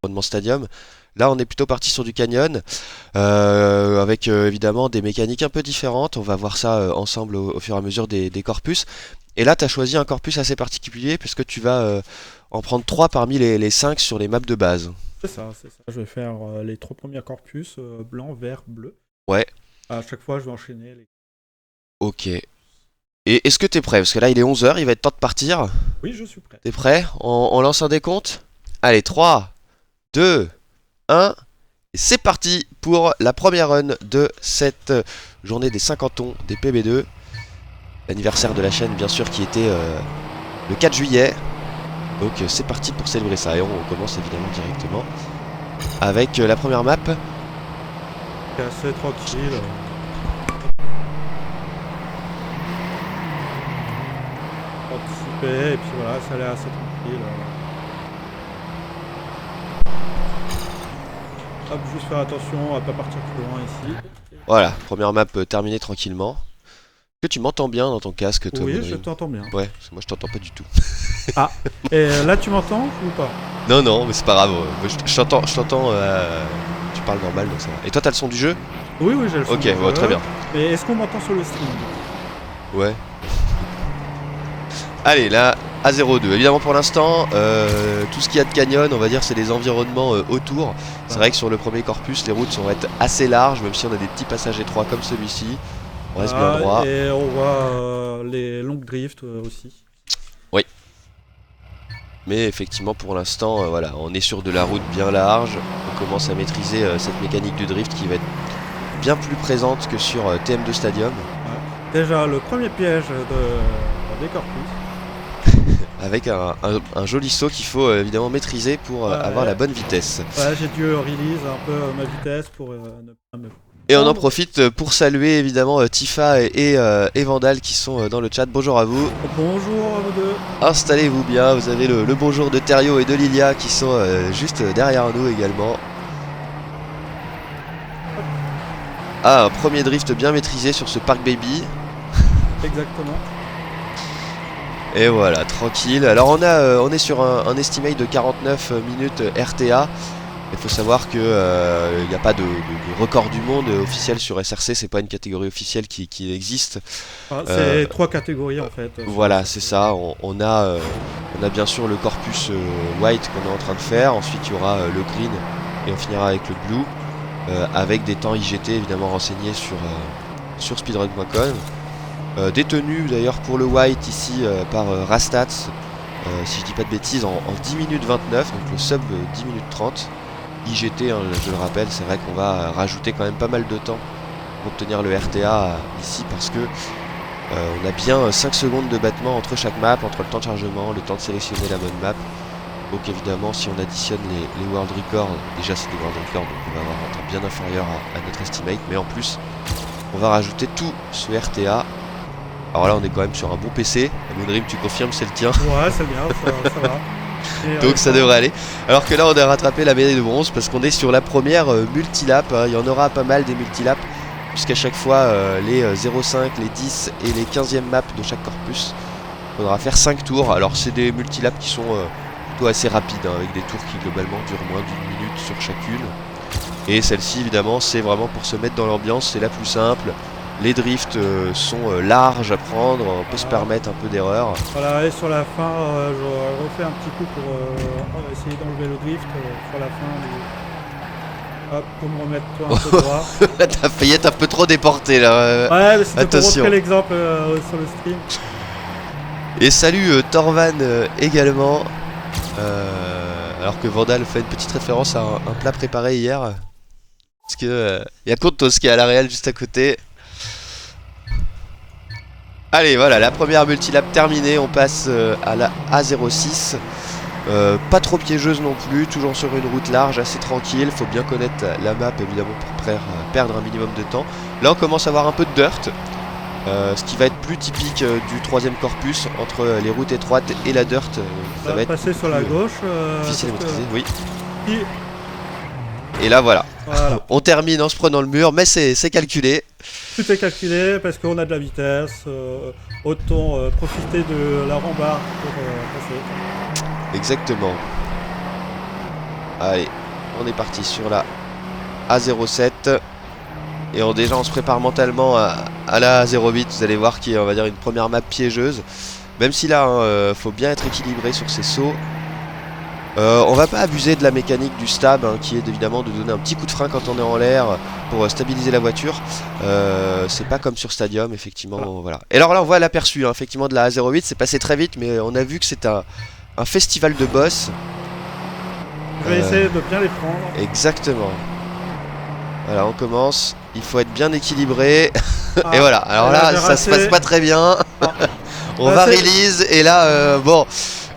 l'environnement stadium. Là, on est plutôt parti sur du canyon, avec évidemment des mécaniques un peu différentes. On va voir ça ensemble au fur et à mesure des corpus. Et là, tu as choisi un corpus assez particulier, puisque tu vas en prendre 3 parmi les 5 sur les maps de base. C'est ça, c'est ça. Je vais faire les 3 premiers corpus, blanc, vert, bleu. Ouais, À chaque fois, je vais enchaîner les... ok. Et est-ce que t'es prêt? Parce que là, il est 11 h, il va être temps de partir. Oui, je suis prêt. T'es prêt? On lance un décompte? Allez, 3, 2, 1. Et c'est parti pour la première run de cette journée des 50 ans des PB2. L'anniversaire de la chaîne, bien sûr, qui était le 4 juillet. Donc c'est parti pour célébrer ça. Et on commence évidemment directement avec la première map. C'est assez tranquille. Anticiper, et puis voilà, ça a l'air assez tranquille. Hop, juste faire attention à pas partir plus loin ici. Voilà, première map terminée tranquillement. Est-ce que tu m'entends bien dans ton casque, toi, Oui, je Mondrim? t'entends bien. Ouais, parce que moi je t'entends pas du tout. Ah, et là tu m'entends ou pas? Non, non, mais c'est pas grave. Je t'entends, tu parles normal, donc ça va. Et toi, t'as le son du jeu? Oui, oui, j'ai le son Ok, du bon, jeu. très bien. Mais est-ce qu'on m'entend sur le stream? Ouais. Allez, là, A02. Évidemment, pour l'instant, tout ce qu'il y a de canyon, on va dire, c'est les environnements autour. C'est vrai que sur le premier corpus, les routes vont être assez larges, même si on a des petits passages étroits comme celui-ci. On reste bien droit. Et on voit les longues drifts aussi. Oui. Mais effectivement, pour l'instant, voilà, on est sur de la route bien large. On commence à maîtriser cette mécanique du drift qui va être bien plus présente que sur TM2 Stadium. Ouais. Déjà, le premier piège des corpus. Avec un joli saut qu'il faut évidemment maîtriser pour avoir la bonne vitesse. Ouais, j'ai dû release un peu ma vitesse pour ne pas me... Et on en profite pour saluer évidemment Tifa et Vandal qui sont dans le chat. Bonjour à vous. Bonjour à vous deux. Installez-vous bien, vous avez le bonjour de Terio et de Lilia qui sont juste derrière nous également. Ah, un premier drift bien maîtrisé sur ce Park Baby. Exactement. Et voilà, tranquille. Alors on est sur un estimate de 49 minutes RTA. Il faut savoir que il n'y a pas de record du monde officiel sur SRC, c'est pas une catégorie officielle qui existe. C'est 3 catégories en fait. Voilà, c'est ça. On a bien sûr le corpus white qu'on est en train de faire. Ensuite il y aura le green et on finira avec le blue. Avec des temps IGT évidemment renseignés sur speedrun.com. Détenu d'ailleurs pour le white ici par Rastats, si je dis pas de bêtises, en 10 minutes 29, donc le sub 10 minutes 30. IGT, hein, je le rappelle, c'est vrai qu'on va rajouter quand même pas mal de temps pour obtenir le RTA ici parce que on a bien 5 secondes de battement entre chaque map, entre le temps de chargement, le temps de sélectionner la bonne map. Donc évidemment si on additionne les world records, déjà c'est des world records donc on va avoir un temps bien inférieur à notre estimate, mais en plus on va rajouter tout ce RTA. Alors là on est quand même sur un bon PC, Moonrim tu confirmes c'est le tien? Ouais c'est bien, ça va. Donc ça devrait aller. Alors que là on a rattrapé la médaille de bronze parce qu'on est sur la première multilap, hein. Il y en aura pas mal des multilaps puisqu'à chaque fois les 0,5, les 10 et les 15e maps de chaque corpus, il faudra faire 5 tours. Alors c'est des multilaps qui sont plutôt assez rapides, hein, avec des tours qui globalement durent moins d'1 minute sur chacune. Et celle-ci évidemment c'est vraiment pour se mettre dans l'ambiance, c'est la plus simple. Les drifts sont larges à prendre, on peut se permettre un peu d'erreur. Voilà, et sur la fin, je refais un petit coup pour essayer d'enlever le drift sur la fin. Hop, pour me remettre toi un peu droit. T'as failli être un peu trop déporté là. Ouais, mais c'était pour attention. montrer l'exemple sur le stream. Et salut Torvan également. Alors que Vandal fait une petite référence à un plat préparé hier. Parce que y a Contos qui est à la réal juste à côté. Allez voilà, la première multilap terminée, on passe à la A06. Pas trop piégeuse non plus, toujours sur une route large, assez tranquille. Faut bien connaître la map évidemment pour perdre un minimum de temps. Là on commence à avoir un peu de dirt. Ce qui va être plus typique du troisième corpus entre les routes étroites et la dirt. Ça va être passer sur la gauche. difficile à maîtriser, oui. Et... Et là voilà. Voilà. On termine en se prenant le mur, mais c'est calculé. Tout est calculé parce qu'on a de la vitesse. Autant profiter de la rambarde pour passer. Exactement. Allez, on est parti sur la A07. Et déjà on se prépare mentalement à la A08. Vous allez voir qui est, on va dire, une première map piégeuse. Même si là, faut bien être équilibré sur ces sauts. On va pas abuser de la mécanique du stab, hein, qui est évidemment de donner un petit coup de frein quand on est en l'air pour stabiliser la voiture. C'est pas comme sur Stadium, effectivement. Voilà. Et alors là, on voit l'aperçu, hein, effectivement, de la A08. C'est passé très vite, mais on a vu que c'est un festival de boss. Je vais essayer de bien les prendre. Exactement. Voilà, on commence. Il faut être bien équilibré. Et voilà. Alors là, ça se passe pas très bien. On va release. Et là, bon,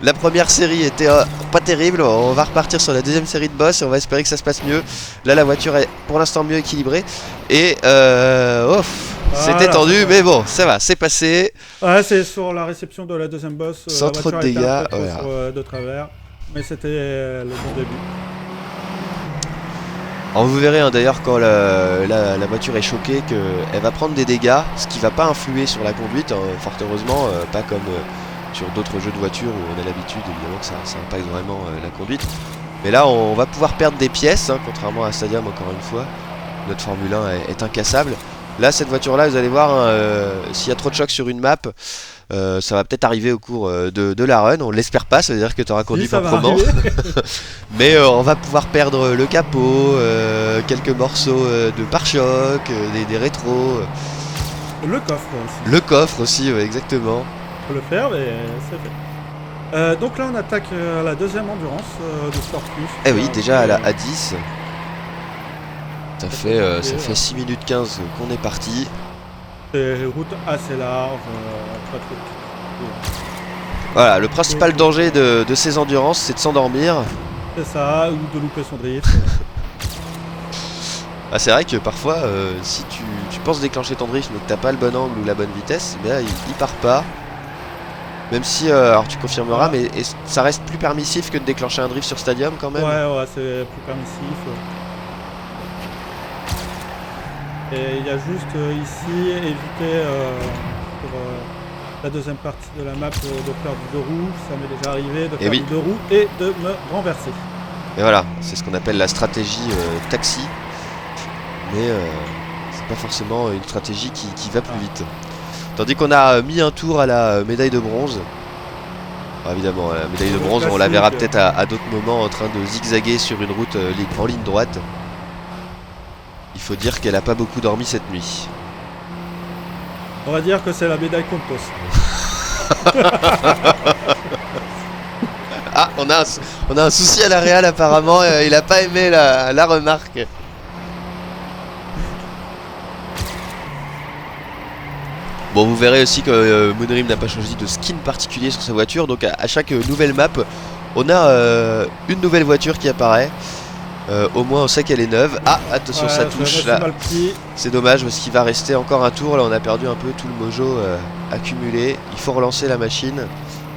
la première série était pas terrible. On va repartir sur la deuxième série de boss et on va espérer que ça se passe mieux. Là, la voiture est pour l'instant mieux équilibrée. Et c'était tendu, mais bon, ça va, c'est passé. Ouais, c'est sur la réception de la deuxième boss. Sans trop de dégâts. De travers. Mais c'était le bon début. Alors vous verrez, hein, d'ailleurs, quand la voiture est choquée, qu'elle va prendre des dégâts, ce qui va pas influer sur la conduite, hein, fort heureusement, pas comme sur d'autres jeux de voiture où on a l'habitude évidemment que ça impacte vraiment la conduite. Mais là on va pouvoir perdre des pièces, hein, contrairement à Stadium, encore une fois. Notre Formule 1 est incassable. Là, cette voiture là, vous allez voir, hein, s'il y a trop de chocs sur une map, ça va peut-être arriver au cours de la run. On l'espère pas, ça veut dire que tu auras conduit proprement. Mais on va pouvoir perdre le capot, quelques morceaux de pare-choc, des rétros. Le coffre aussi. Le coffre aussi, ouais, exactement. Faut le faire, mais c'est fait. Donc là, on attaque la deuxième endurance de Scorpius. Eh oui, déjà à la A10. Ça fait 6 minutes 15 qu'on est parti. C'est une route assez large, pas trop petite. Voilà, le principal danger de ces endurances, c'est de s'endormir. C'est ça, ou de louper son drift. Ah, c'est vrai que parfois, si tu penses déclencher ton drift mais que t'as pas le bon angle ou la bonne vitesse, eh bien, il part pas. Même si, alors tu confirmeras, mais ça reste plus permissif que de déclencher un drift sur Stadium quand même. Ouais, c'est plus permissif. Et il y a juste ici, éviter pour la deuxième partie de la map de perdre deux roues. Ça m'est déjà arrivé de perdre deux roues et de me renverser. Et voilà, c'est ce qu'on appelle la stratégie taxi. Mais c'est pas forcément une stratégie qui va plus vite. Tandis qu'on a mis un tour à la médaille de bronze. Alors évidemment, la médaille de bronze, on la verra peut-être à d'autres moments en train de zigzaguer sur une route en ligne droite. Il faut dire qu'elle a pas beaucoup dormi cette nuit. On va dire que c'est la médaille Compos. Ah, on a un souci à la Real apparemment, il a pas aimé la remarque. Bon, vous verrez aussi que Moonrim n'a pas choisi de skin particulier sur sa voiture, donc à chaque nouvelle map, on a une nouvelle voiture qui apparaît. Au moins on sait qu'elle est neuve. Ah, attention, ça touche là. C'est dommage parce qu'il va rester encore un tour. Là on a perdu un peu tout le mojo accumulé. Il faut relancer la machine.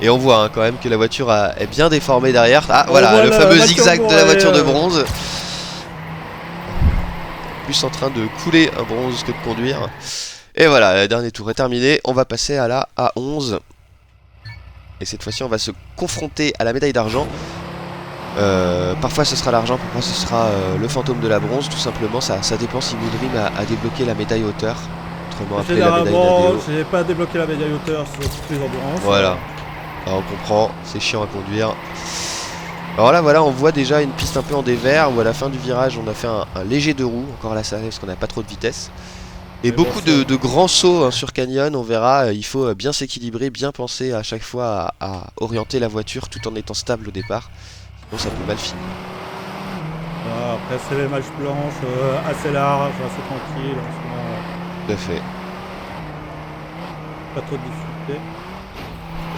Et on voit, hein, quand même que la voiture est bien déformée derrière. Ah voilà, le fameux zigzag de la voiture de bronze. Plus en train de couler un bronze que de conduire. Et voilà, le dernier tour est terminé. On va passer à la A11. Et cette fois-ci on va se confronter à la médaille d'argent. Parfois ce sera l'argent, parfois ce sera le fantôme de la bronze, tout simplement. Ça dépend si Moonrim a débloqué la médaille hauteur. Autrement appelé la médaille d'ADO. J'ai pas débloqué la médaille hauteur sur toutes les endurances. Voilà. Alors on comprend, c'est chiant à conduire. Alors là voilà, on voit déjà une piste un peu en dévers où à la fin du virage on a fait un léger deux roues, encore là ça parce qu'on n'a pas trop de vitesse. Et beaucoup de grands sauts, hein, sur Canyon, on verra, il faut bien s'équilibrer, bien penser à chaque fois à orienter la voiture tout en étant stable au départ. Sinon ça peut mal finir. Après c'est les matchs blanches, assez larges, assez tranquilles. Tout à fait. Pas trop de difficultés.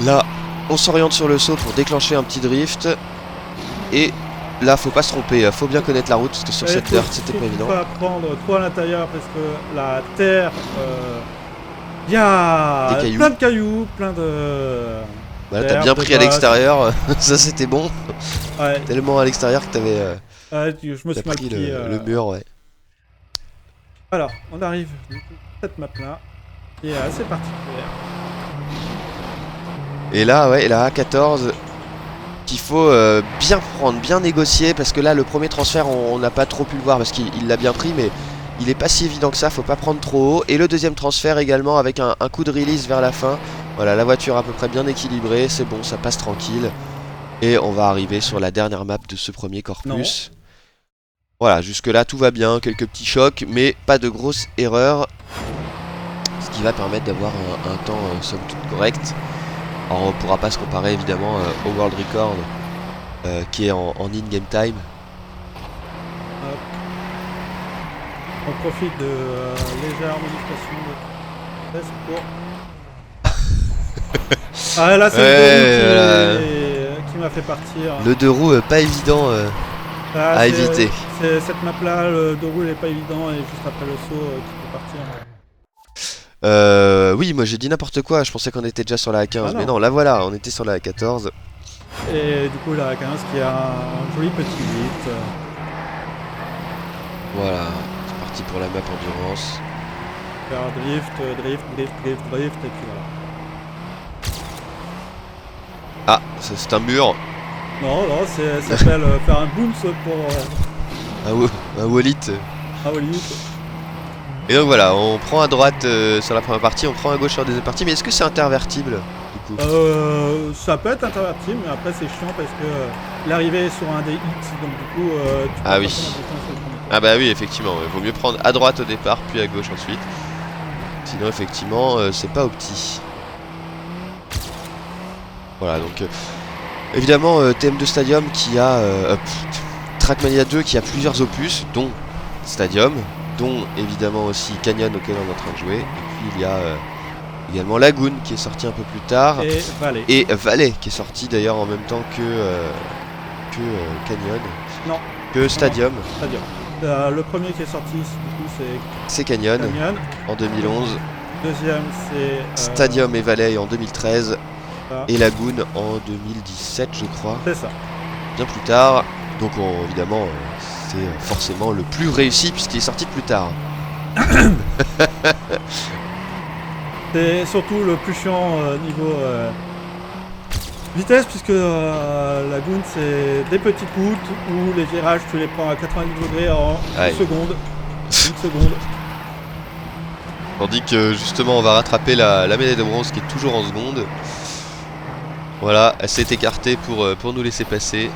Là, on s'oriente sur le saut pour déclencher un petit drift. Et là, faut pas se tromper, faut bien connaître la route parce que sur cette dirt, c'était pas évident. Il faut pas prendre trop à l'intérieur parce que la terre, il y a plein de cailloux, plein de... Bah là, t'as bien pris à l'extérieur, ça c'était bon. Ouais. Tellement à l'extérieur que t'avais je me suis mal pris pris, le mur, ouais. Alors, on arrive du coup cette map là, qui est assez particulière. Et là, ouais, la A14, qu'il faut bien prendre, bien négocier, parce que là le premier transfert on n'a pas trop pu le voir parce qu'il l'a bien pris, mais il est pas si évident que ça, faut pas prendre trop haut. Et le deuxième transfert également avec un coup de release vers la fin. Voilà, la voiture à peu près bien équilibrée, c'est bon, ça passe tranquille. Et on va arriver sur la dernière map de ce premier corpus. Non. Voilà, jusque là tout va bien, quelques petits chocs, mais pas de grosses erreurs. Ce qui va permettre d'avoir un temps somme toute correct. Alors on ne pourra pas se comparer évidemment au World Record qui est en in-game time. On profite de légère modification de test pour... Ah là c'est le 2 roues qui m'a fait partir. Le 2 roues pas évident à éviter. Cette map là, le 2 roues il est pas évident et juste après le saut qui peut partir. Oui, moi j'ai dit n'importe quoi, je pensais qu'on était déjà sur la A15, mais non, là voilà, on était sur la A14. Et du coup la A15 qui a un joli petit 8. Voilà, c'est parti pour la map endurance. Faire drift, et puis voilà. Ah, c'est un mur. Non, ça s'appelle faire un booms pour... Un wallet. Un wallet. Et donc voilà, on prend à droite sur la première partie, on prend à gauche sur la deuxième partie, mais est-ce que c'est intervertible du coup? Ça peut être intervertible, mais après c'est chiant parce que l'arrivée est sur un des X, donc du coup tu peux oui. Ah bah oui, effectivement, il vaut mieux prendre à droite au départ, puis à gauche ensuite. Sinon effectivement, c'est pas opti. Voilà, donc évidemment TM2 Stadium qui a Trackmania 2 qui a plusieurs opus, dont Stadium, dont évidemment aussi Canyon auquel on est en train de jouer, et puis il y a également Lagoon qui est sorti un peu plus tard, et Valley qui est sorti d'ailleurs en même temps que Canyon, non, que Stadium. Stadium. Le premier qui est sorti du coup c'est Canyon en 2011, deuxième c'est Stadium et Valley en 2013, et Lagoon en 2017 je crois, c'est ça, bien plus tard, donc évidemment c'est forcément le plus réussi puisqu'il est sorti plus tard. C'est surtout le plus chiant niveau vitesse, puisque Lagoon c'est des petites routes où les virages tu les prends à 90 degrés en une seconde. Tandis que justement on va rattraper la médaille de bronze qui est toujours en seconde. Voilà, elle s'est écartée pour nous laisser passer.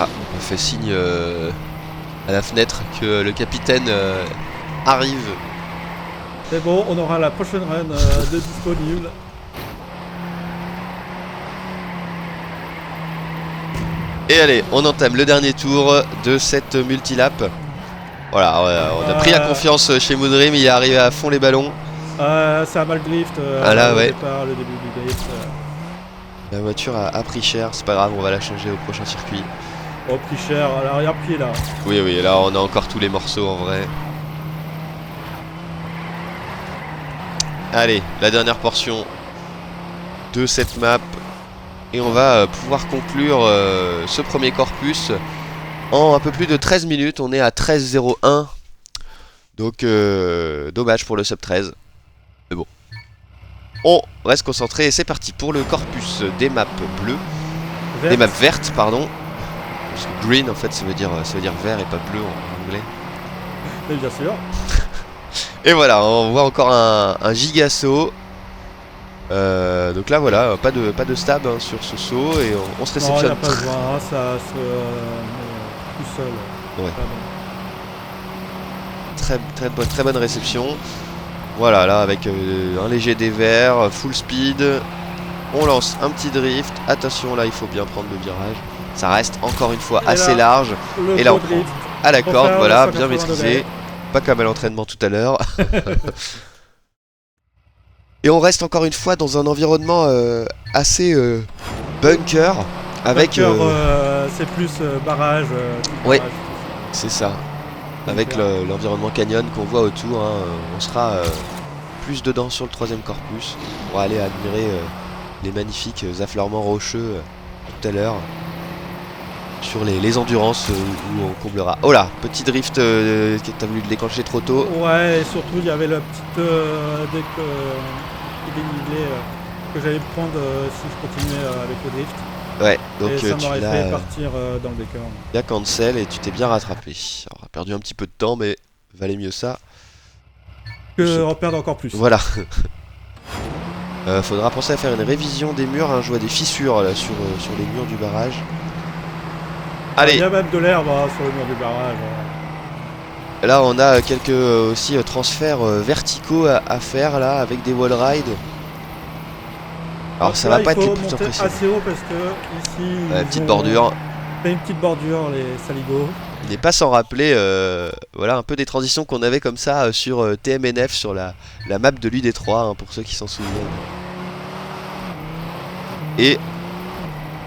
Ah, on fait signe à la fenêtre que le capitaine arrive. C'est bon, on aura la prochaine run de disponible. Et allez, on entame le dernier tour de cette multilap. Voilà, on a pris la confiance chez Moonrim, il est arrivé à fond les ballons. Ça a mal drift départ, le début du drift. La voiture a pris cher, c'est pas grave, on va la changer au prochain circuit. Oh, pris cher à l'arrière-pied là. Oui, là on a encore tous les morceaux en vrai. Allez, la dernière portion de cette map. Et on va pouvoir conclure ce premier corpus en un peu plus de 13 minutes. On est à 13:01. Donc dommage pour le sub 13. Mais bon. On reste concentré et c'est parti pour le corpus des maps bleues. Des maps vertes, pardon. Parce que green en fait ça veut dire vert et pas bleu en anglais. Et bien sûr. Et voilà, on voit encore un giga saut. Donc là voilà, pas de stab sur ce saut et on se réceptionne. Non, y a pas besoin, ça se met tout seul. Ouais. Très bonne réception. Voilà, là avec un léger dévers, full speed. On lance un petit drift. Attention, là il faut bien prendre le virage. Ça reste encore une fois assez large. Et là on prend à la corde, voilà, bien maîtrisé. Pas comme à l'entraînement tout à l'heure. Et on reste encore une fois dans un environnement assez bunker. Avec. C'est plus barrage. Oui, c'est ça. Avec l'environnement canyon qu'on voit autour. Hein, on sera plus dedans sur le troisième corpus. On pourra aller admirer les magnifiques affleurements rocheux tout à l'heure. Sur les endurances où on comblera. Oh là, petit drift que t'as voulu déclencher trop tôt. Ouais, et surtout il y avait la petite dénivelé que j'allais prendre si je continuais avec le drift. Ouais, donc et ça tu m'aurait l'as fait partir dans le décor. bien cancel et tu t'es bien rattrapé. Alors, on a perdu un petit peu de temps, mais valait mieux ça. Que en perdre encore plus. Voilà. Faudra penser à faire une révision des murs, hein. Je vois des fissures là sur les murs du barrage. Allez. Il y a même de l'herbe sur le mur du barrage. Là on a quelques aussi transferts verticaux à faire là avec des wall rides. Alors donc ça là, va pas être les il plus faut monter impressionnants. assez haut parce que ici Petite bordure. Fait une petite bordure les saligots. Il n'est pas sans rappeler voilà, un peu des transitions qu'on avait comme ça sur TMNF, sur la map de l'UD3, hein, pour ceux qui s'en souviennent. Et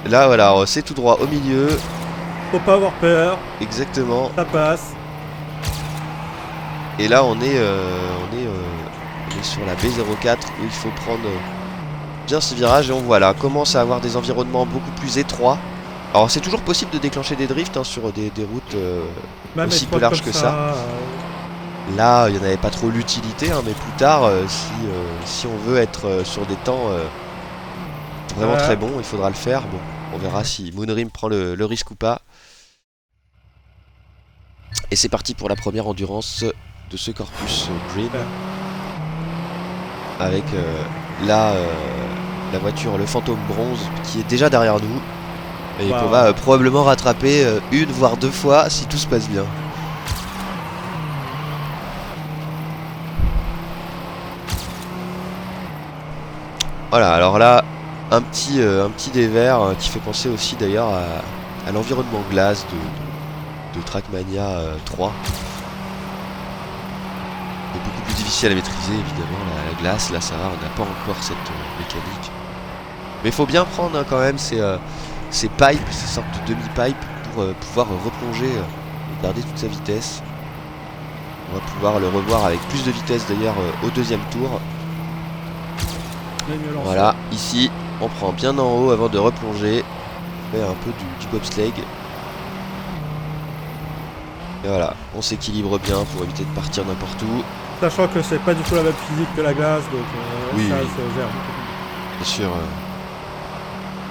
là voilà, c'est tout droit au milieu. Faut pas avoir peur. Exactement. Ça passe. Et là on est sur la B04 où il faut prendre bien ce virage et on voit là, commence à avoir des environnements beaucoup plus étroits. Alors c'est toujours possible de déclencher des drifts hein, sur des routes aussi peu larges que ça. Là il n'y en avait pas trop l'utilité hein, mais plus tard si on veut être sur des temps vraiment très bons, il faudra le faire. Bon, on verra si Moonrim prend le risque ou pas. Et c'est parti pour la première endurance de ce Corpus Green. Avec la voiture, le fantôme bronze qui est déjà derrière nous. Et qu'on va probablement rattraper une voire deux fois si tout se passe bien. Voilà, alors là, un petit dévers qui fait penser aussi d'ailleurs à l'environnement glace de Trackmania 3. C'est beaucoup plus difficile à maîtriser évidemment la glace, là ça va, on n'a pas encore cette mécanique. Mais il faut bien prendre hein, quand même ces pipes, ces sortes de demi-pipes pour pouvoir replonger et garder toute sa vitesse. On va pouvoir le revoir avec plus de vitesse d'ailleurs au deuxième tour. Voilà, ici on prend bien en haut avant de replonger. On fait un peu du bobsleigh. Et voilà, on s'équilibre bien pour éviter de partir n'importe où. Sachant que c'est pas du tout la même physique que la glace, donc oui, ça oui. se gère. Bien sûr.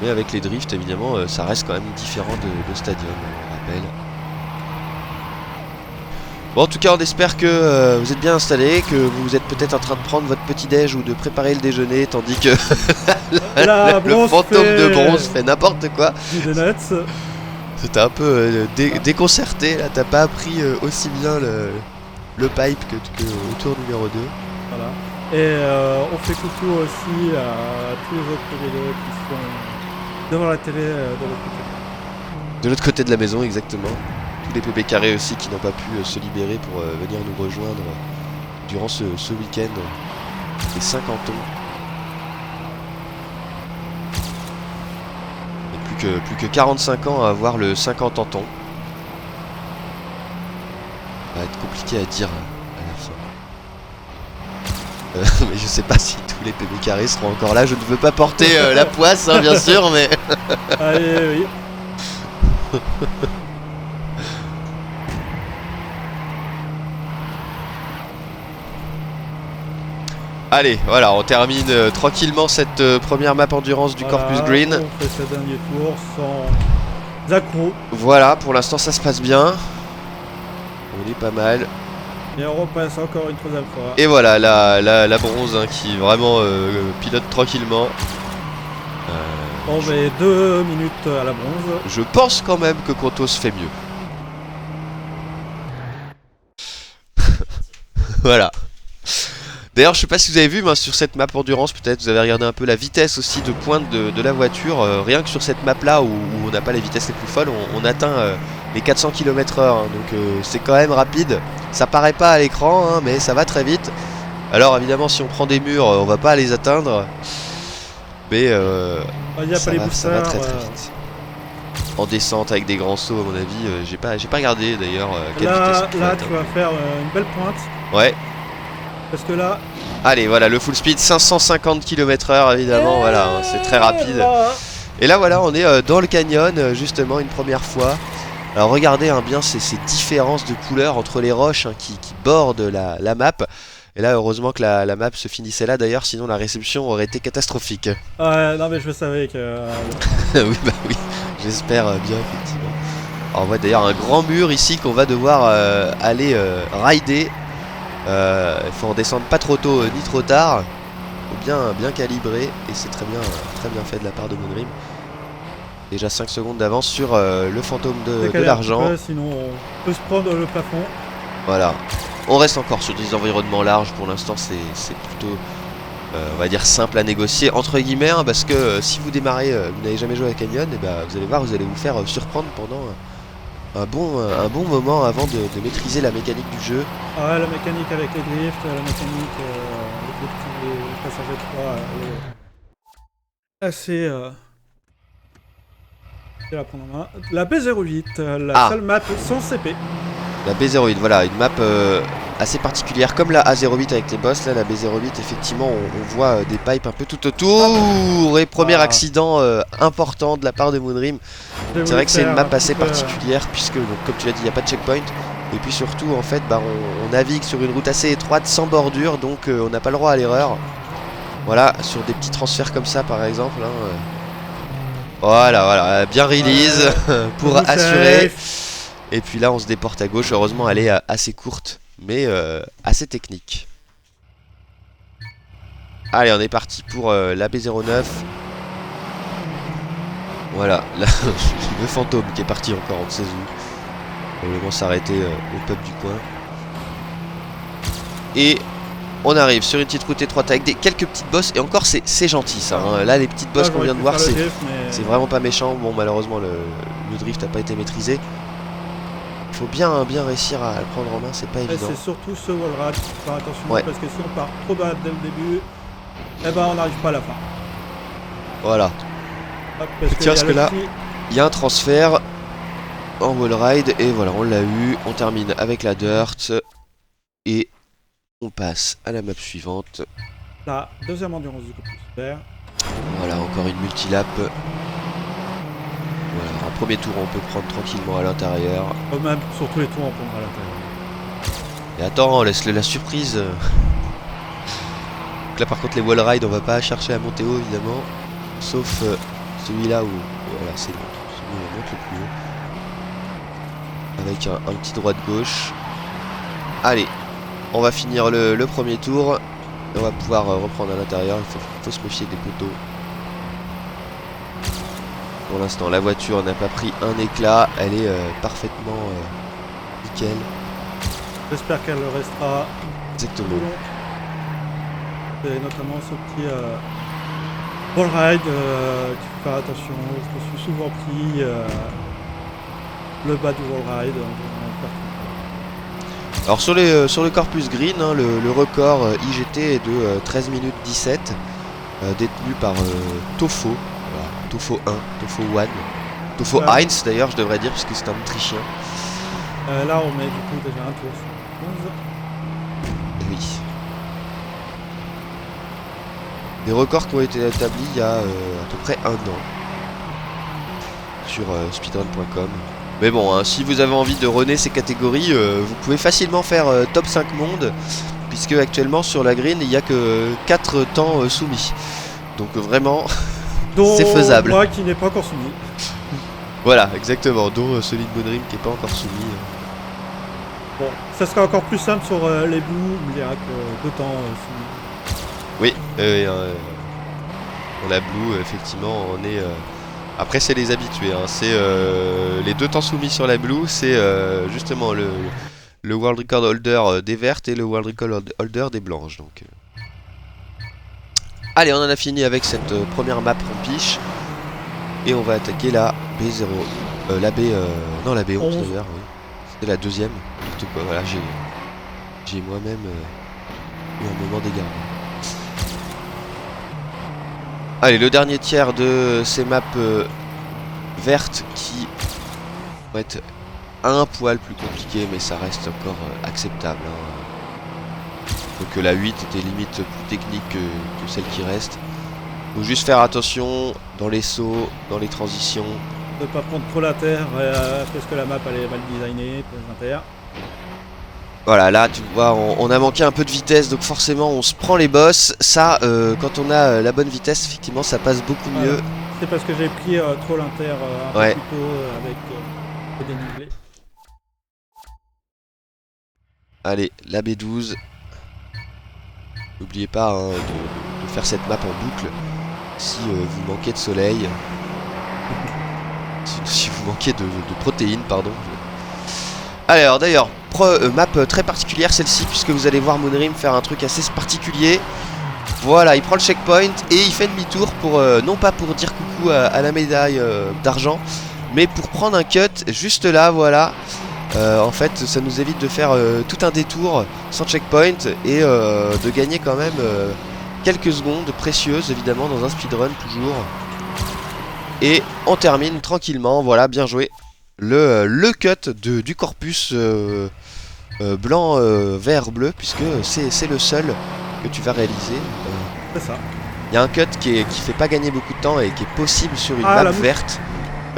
Mais avec les drifts, évidemment, ça reste quand même différent de Stadium, on rappelle. Bon, en tout cas, on espère que vous êtes bien installés, que vous êtes peut-être en train de prendre votre petit-déj ou de préparer le déjeuner, tandis que le fantôme de bronze fait n'importe quoi. C'était un peu déconcerté, là, t'as pas appris aussi bien le pipe que au tour numéro 2. Voilà. Et on fait coucou aussi à tous les autres PVD qui sont devant la télé de l'autre côté. De l'autre côté de la maison, exactement. Tous les PB carrés aussi qui n'ont pas pu se libérer pour venir nous rejoindre durant ce week-end des 50 ans. Et plus que 45 ans à avoir le 50 ans. Ça va être compliqué à dire à la fin. Mais je sais pas si tous les PB carrés seront encore là. Je ne veux pas porter la poisse, hein, bien sûr, mais... Allez, oui. Allez, voilà, on termine tranquillement cette première map endurance du Corpus Green. On fait ce dernier tour sans accro. Voilà, pour l'instant ça se passe bien. On est pas mal. Et on repasse encore une troisième fois. Et voilà, la bronze hein, qui vraiment pilote tranquillement. On met 2 minutes à la bronze. Je pense quand même que Contos fait mieux. Voilà. D'ailleurs, je sais pas si vous avez vu, mais sur cette map endurance, peut-être vous avez regardé un peu la vitesse aussi de pointe de la voiture. Rien que sur cette map là où on n'a pas les vitesses les plus folles, on atteint les 400 km/h. Hein, donc c'est quand même rapide. Ça paraît pas à l'écran, hein, mais ça va très vite. Alors évidemment, si on prend des murs, on va pas les atteindre. Mais ça va très très vite. En descente avec des grands sauts, à mon avis, j'ai pas regardé d'ailleurs quelle vitesse. Là, tu vas faire une belle pointe. Ouais. Parce que là... Allez, voilà, le full speed, 550 km/h, évidemment, voilà, hein, c'est très rapide. Et là, voilà, on est dans le canyon, justement, une première fois. Alors, regardez hein, bien ces différences de couleurs entre les roches hein, qui bordent la map. Et là, heureusement que la map se finissait là d'ailleurs, sinon la réception aurait été catastrophique. Non mais je savais que... Oui, bah oui, j'espère bien, effectivement. Alors, on voit d'ailleurs un grand mur ici qu'on va devoir aller rider. Il faut en descendre pas trop tôt ni trop tard. Faut bien calibrer et c'est très bien fait de la part de Moonrim. Déjà 5 secondes d'avance sur le fantôme de l'argent. Sinon on peut se prendre le plafond. Voilà. On reste encore sur des environnements larges pour l'instant, c'est plutôt on va dire simple à négocier entre guillemets hein, parce que si vous démarrez, vous n'avez jamais joué à Canyon, et ben, vous allez voir, vous allez vous faire surprendre pendant un bon moment avant de maîtriser la mécanique du jeu. Ah ouais, la mécanique avec les drifts, la mécanique avec les passages étroits, elle est assez... La prendre en main. La B08, la seule map sans CP. La B08, voilà, une map assez particulière, comme la A08 avec les boss. Là, la B08, effectivement, on voit des pipes un peu tout autour. Et premier accident important de la part de Moonrim. C'est vrai que c'est une map assez particulière, puisque, donc, comme tu l'as dit, il n'y a pas de checkpoint. Et puis surtout, en fait, bah, on navigue sur une route assez étroite, sans bordure, donc on n'a pas le droit à l'erreur. Voilà, sur des petits transferts comme ça, par exemple. Hein, voilà, bien release pour assurer. Et puis là on se déporte à gauche, heureusement elle est assez courte, mais assez technique. Allez, on est parti pour la B09. Voilà, là, le fantôme qui est parti encore, on ne sait où. Probablement s'arrêter au pub du coin. Et on arrive sur une petite route étroite avec quelques petites bosses. Et encore c'est gentil ça hein. Là les petites bosses qu'on vient de voir c'est vraiment pas méchant. Bon malheureusement le drift n'a pas été maîtrisé. Il faut bien réussir à le prendre en main, c'est pas évident. C'est surtout ce wallride, il faut faire attention parce que si on part trop bas dès le début, eh ben on n'arrive pas à la fin. Voilà. Parce que là il y a un transfert en wallride et voilà on l'a eu. On termine avec la dirt et on passe à la map suivante. La deuxième endurance du coup super. Voilà, encore une multilap. Voilà, un premier tour on peut prendre tranquillement à l'intérieur. Même sur tous les tours on prendra à l'intérieur. Et attends, laisse-le la surprise. Donc là par contre les wallrides on va pas chercher à monter haut évidemment. Sauf celui-là où voilà c'est celui où on monte le plus haut. Avec un petit droit de gauche. Allez. On va finir le premier tour. Et on va pouvoir reprendre à l'intérieur. Il faut se méfier des poteaux. Pour l'instant, la voiture n'a pas pris un éclat. Elle est parfaitement nickel. J'espère qu'elle restera. Exactement. Et notamment ce petit wallride. Il faut faire attention. Je me suis souvent pris le bas du wallride. Alors sur le corpus green, hein, le record IGT est de 13 minutes 17, détenu par Tofo, voilà, Tofo 1, Tofo 1, Tofo 1 d'ailleurs je devrais dire puisque c'est un Autrichien. Là on met du coup déjà un tour sur 11. Oui. Des records qui ont été établis il y a à peu près un an sur speedrun.com. Mais bon, hein, si vous avez envie de runner ces catégories, vous pouvez facilement faire top 5 monde, puisque actuellement sur la green, il n'y a que 4 temps soumis. Donc vraiment, c'est faisable. Moi qui n'ai pas encore soumis. Voilà, exactement, dont celui de Moonrim qui n'est pas encore soumis. Bon, ça sera encore plus simple sur les blues, il n'y aura que 2 temps soumis. Oui, on a blue, effectivement, on est... Après c'est les habitués, hein. C'est les 2 temps soumis sur la blue, c'est justement le world record holder des vertes et le world record holder des blanches. Donc, allez, on en a fini avec cette première map rompiche et on va attaquer la B0, la B11 d'ailleurs. Oui. C'était la deuxième. Voilà, j'ai moi-même eu un moment d'égarement. Allez, le dernier tiers de ces maps vertes qui vont être un poil plus compliqué, mais ça reste encore acceptable. Hein. Faut que la 8 était limite plus technique que celle qui reste. Faut juste faire attention dans les sauts, dans les transitions. Ne pas prendre trop la terre parce que la map elle est mal designée pour les inter. Voilà, là tu vois, on a manqué un peu de vitesse, donc forcément on se prend les bosses. Ça, quand on a la bonne vitesse, effectivement, ça passe beaucoup mieux. C'est parce que j'ai pris trop l'inter un peu plus tôt avec le dénivelé. Allez, la B12. N'oubliez pas hein, de faire cette map en boucle si vous manquez de soleil. Si vous manquez de protéines, pardon. Alors d'ailleurs, map très particulière celle-ci, puisque vous allez voir Moonrim faire un truc assez particulier. Voilà, il prend le checkpoint et il fait demi-tour pour, non pas pour dire coucou à la médaille d'argent, mais pour prendre un cut juste là, voilà. En fait, ça nous évite de faire tout un détour sans checkpoint et de gagner quand même quelques secondes précieuses, évidemment, dans un speedrun toujours. Et on termine tranquillement, voilà, bien joué. Le cut du corpus blanc, vert, bleu, puisque c'est le seul que tu vas réaliser. C'est ça. Il y a un cut qui fait pas gagner beaucoup de temps et qui est possible sur une map verte.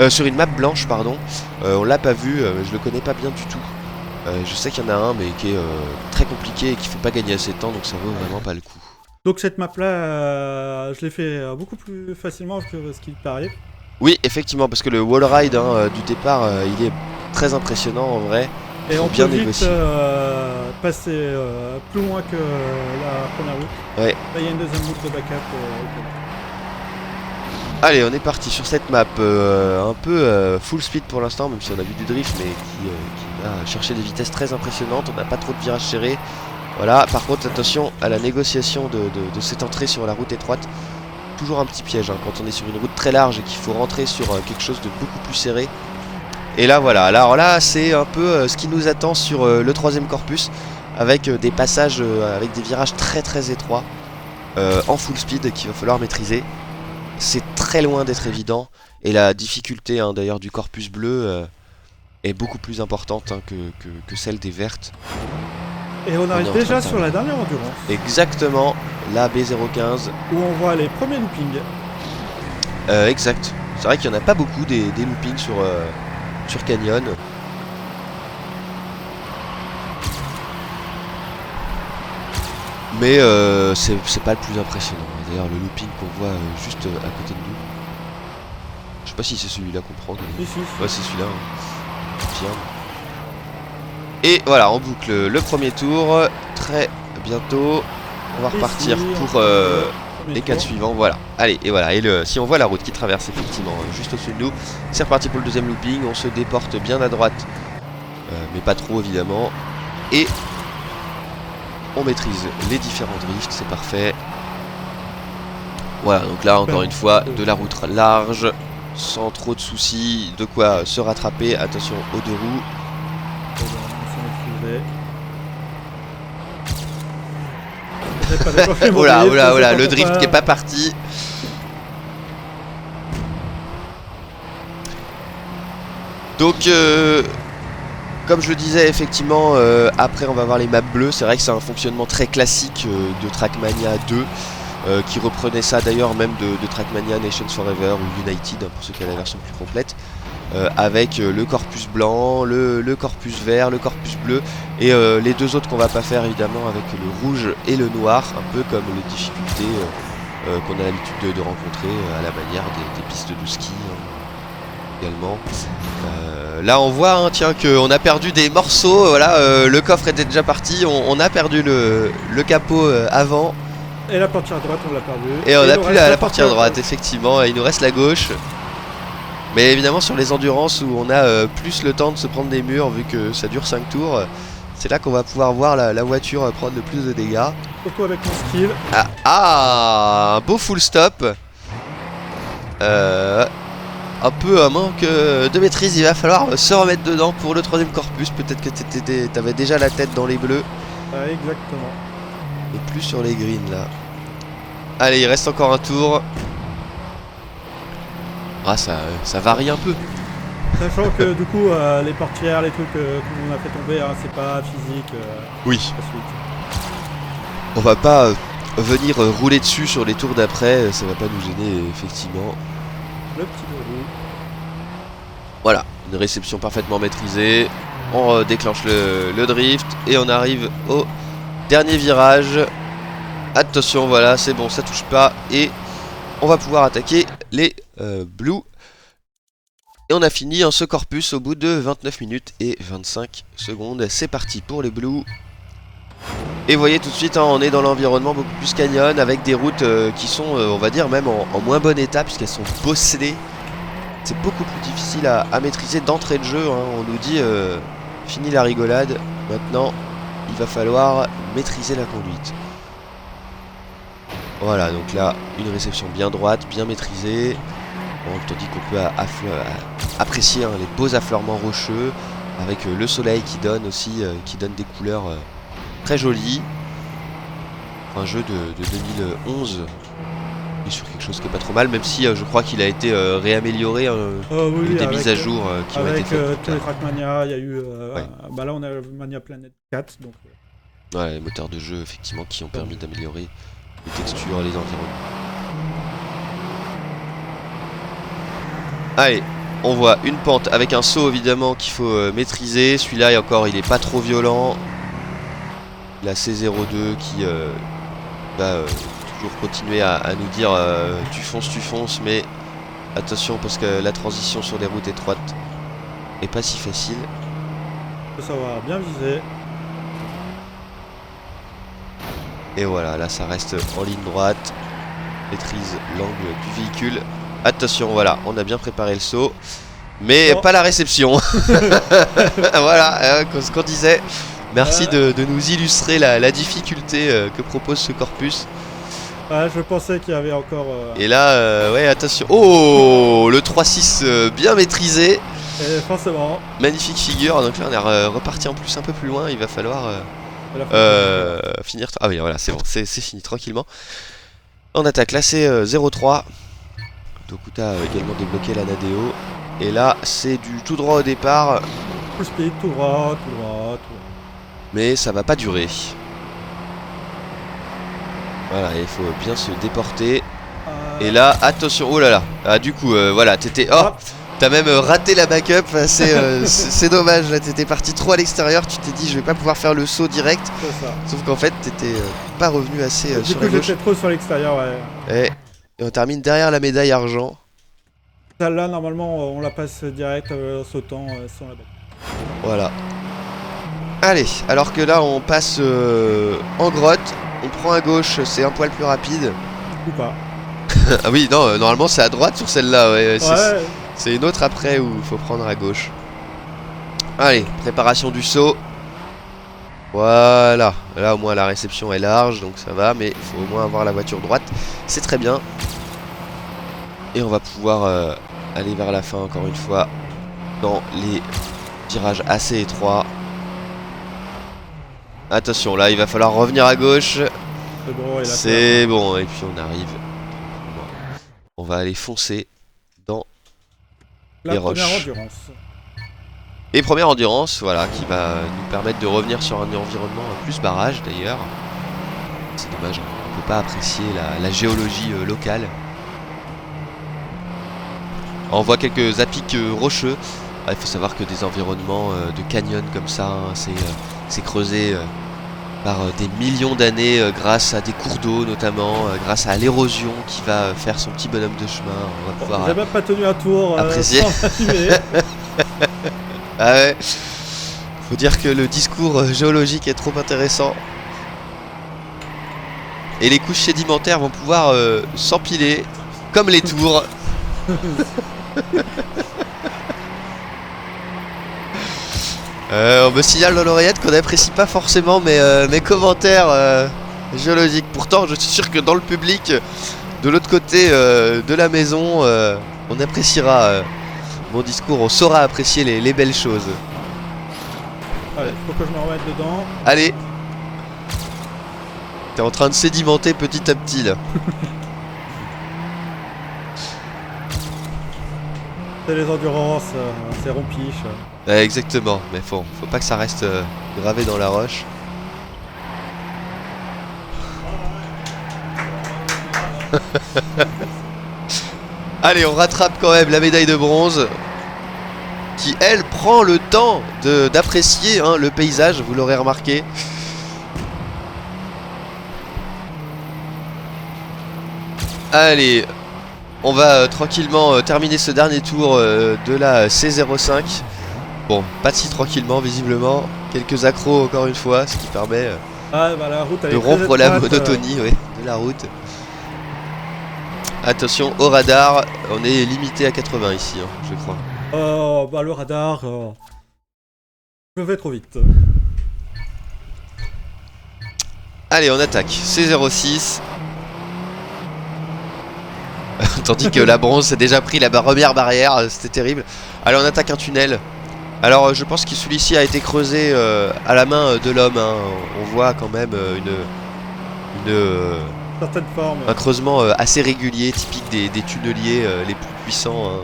Sur une map blanche, pardon. On l'a pas vu, je le connais pas bien du tout. Je sais qu'il y en a un, mais qui est très compliqué et qui fait pas gagner assez de temps, donc ça vaut vraiment pas le coup. Donc cette map là, je l'ai fait beaucoup plus facilement que ce qu'il paraît. Oui, effectivement, parce que le wall ride du départ, il est très impressionnant en vrai. Et on peut vite passer plus loin que la première route. Ouais. Là, il y a une deuxième route de backup. Allez, on est parti sur cette map un peu full speed pour l'instant, même si on a vu du drift, mais qui va chercher des vitesses très impressionnantes. On n'a pas trop de virages serrés. Voilà, par contre, attention à la négociation de cette entrée sur la route étroite. Toujours un petit piège hein, quand on est sur une route très large et qu'il faut rentrer sur quelque chose de beaucoup plus serré. Et là voilà, alors là c'est un peu ce qui nous attend sur le troisième corpus, avec des passages avec des virages très très étroits en full speed qu'il va falloir maîtriser. C'est très loin d'être évident et la difficulté hein, d'ailleurs du corpus bleu est beaucoup plus importante hein, que celle des vertes. Et on arrive déjà sur la dernière endurance. Exactement, la B015. Où on voit les premiers loopings. Exact. C'est vrai qu'il n'y en a pas beaucoup des loopings sur Canyon. Mais c'est pas le plus impressionnant. D'ailleurs, le looping qu'on voit juste à côté de nous. Je sais pas si c'est celui-là qu'on prend. Oui, si. Ouais, c'est celui-là. Hein. Et voilà, on boucle le premier tour. Très bientôt. On va repartir pour les 4 suivants. Voilà. Allez, et voilà. Et si on voit la route qui traverse effectivement juste au-dessus de nous, c'est reparti pour le deuxième looping. On se déporte bien à droite, mais pas trop évidemment. Et on maîtrise les différents drifts, c'est parfait. Voilà, donc là encore une fois, de la route large, sans trop de soucis, de quoi se rattraper. Attention aux deux roues. Oh là, oh là, oh là, le drift qui est pas parti. Donc, comme je le disais, effectivement, après on va voir les maps bleues. C'est vrai que c'est un fonctionnement très classique de Trackmania 2, qui reprenait ça d'ailleurs même de Trackmania Nations Forever ou United, hein, pour ceux qui ont la version plus complète. Avec le corpus blanc, le corpus vert, le corpus bleu et les deux autres qu'on va pas faire évidemment avec le rouge et le noir, un peu comme les difficultés qu'on a l'habitude de rencontrer à la manière des pistes de ski hein, également. Là on voit hein, tiens qu'on a perdu des morceaux, voilà, le coffre était déjà parti, on a perdu le capot avant. Et la portière droite on l'a perdu. Et on a plus la portière droite effectivement, il nous reste la gauche. Mais évidemment sur les endurances où on a plus le temps de se prendre des murs vu que ça dure 5 tours, c'est là qu'on va pouvoir voir la voiture prendre le plus de dégâts. Surtout avec mon skill. Un beau full stop. Un peu un manque de maîtrise, il va falloir se remettre dedans pour le troisième corpus. Peut-être que t'avais déjà la tête dans les bleus. Exactement. Et plus sur les greens là. Allez, il reste encore un tour. Ah, ça varie un peu. Sachant que du coup, les portières, les trucs qu'on a fait tomber, hein, c'est pas physique. Oui. On va pas venir rouler dessus sur les tours d'après, ça va pas nous gêner effectivement. Le petit roue. Voilà, Une réception parfaitement maîtrisée. On déclenche le drift et on arrive au dernier virage. Attention, voilà, c'est bon, ça touche pas. Et on va pouvoir attaquer les Blues. Et on a fini ce corpus au bout de 29 minutes et 25 secondes. C'est parti pour les Blues. Et vous voyez tout de suite, hein, on est dans l'environnement beaucoup plus canyon, avec des routes qui sont, on va dire, même en moins bon état, puisqu'elles sont bosselées. C'est beaucoup plus difficile à maîtriser d'entrée de jeu, hein. On nous dit, fini la rigolade, maintenant il va falloir maîtriser la conduite. Voilà, donc là, une réception bien droite, bien maîtrisée. Bon, tandis qu'on peut apprécier, hein, les beaux affleurements rocheux, avec le soleil qui donne aussi, qui donne des couleurs très jolies. Un jeu de 2011, et sur quelque chose qui est pas trop mal, même si je crois qu'il a été réamélioré, oui, des mises à jour qui ont été faites. Avec tous les Trackmania, il y a eu... bah là on a Mania Planet 4, donc... Ouais, les moteurs de jeu effectivement qui ont permis d'améliorer les textures, les environnements. Allez, on voit une pente avec un saut évidemment qu'il faut maîtriser. Celui-là encore il est pas trop violent. La C02 qui va toujours continuer à nous dire tu fonces, mais attention parce que la transition sur les routes étroites est pas si facile. Il faut savoir bien viser. Et voilà, là ça reste en ligne droite. Maîtrise l'angle du véhicule. Attention, voilà, on a bien préparé le saut. Mais pas la réception. Voilà, ce qu'on disait. Merci de nous illustrer la difficulté que propose ce corpus. Je pensais qu'il y avait encore... Et là, ouais, attention. Oh, le 3-6 bien maîtrisé. Et forcément. Magnifique figure. Donc là, on est reparti en plus un peu plus loin. Il va falloir finir. Ah oui, voilà, c'est bon. C'est fini tranquillement. On attaque la C03. Dokuta a également débloqué la Nadeo. Et là, c'est du tout droit au départ. Full speed, tout droit. Mais ça va pas durer. Voilà, il faut bien se déporter. Et là, attention, oh là là. Ah, du coup, voilà, t'étais... Oh, t'as même raté la backup. C'est dommage, là, t'étais parti trop à l'extérieur. Tu t'es dit, je vais pas pouvoir faire le saut direct. C'est ça. Sauf qu'en fait, t'étais pas revenu assez sur la gauche. Du coup, j'étais trop sur l'extérieur, ouais. Et on termine derrière la médaille argent. Celle-là, normalement, on la passe direct en sautant sans la backup. Voilà. Allez, alors que là, on passe en grotte. On prend à gauche, c'est un poil plus rapide. Ou pas. Ah oui, non, normalement c'est à droite sur celle-là, ouais. Ouais. C'est une autre après où il faut prendre à gauche. Allez, préparation du saut. Voilà, là au moins la réception est large, donc ça va, mais il faut au moins avoir la voiture droite. C'est très bien. Et on va pouvoir aller vers la fin encore une fois dans les virages assez étroits. Attention, là il va falloir revenir à gauche. C'est bon, et puis on arrive. On va aller foncer dans les roches. Endurance. Et première endurance, voilà, qui va nous permettre de revenir sur un environnement plus barrage d'ailleurs. C'est dommage, on ne peut pas apprécier la géologie locale. On voit quelques apics rocheux. Il faut savoir que des environnements de canyon comme ça, hein, c'est creusé par des millions d'années grâce à des cours d'eau notamment, grâce à l'érosion qui va faire son petit bonhomme de chemin. On va pouvoir j'ai même pas tenu un tour apprécier. Ah ouais. Faut dire que le discours géologique est trop intéressant. Et les couches sédimentaires vont pouvoir s'empiler comme les tours. On me signale dans l'oreillette qu'on n'apprécie pas forcément mes commentaires géologiques. Pourtant, je suis sûr que dans le public, de l'autre côté de la maison, on appréciera mon discours, on saura apprécier les belles choses. Allez, faut que je me remette dedans. Allez. T'es en train de sédimenter petit à petit là. C'est les endurances, c'est rompiche. Ouais, exactement, mais faut pas que ça reste gravé dans la roche. Allez, on rattrape quand même la médaille de bronze. qui elle prend le temps d'apprécier hein, le paysage, vous l'aurez remarqué. Allez, on va tranquillement terminer ce dernier tour de la C05. Bon, pas si tranquillement visiblement, quelques accros encore une fois, ce qui permet la route, de rompre la monotonie de la route. Attention au radar, on est limité à 80 ici, hein, je crois. Le radar, je vais trop vite. Allez, on attaque. C06. Tandis que la bronze s'est déjà pris la première barrière, c'était terrible. Allez, on attaque un tunnel. Alors, je pense que celui-ci a été creusé à la main de l'homme. Hein. On voit quand même certaine forme. Un creusement assez régulier, typique des tunneliers les plus puissants. Hein.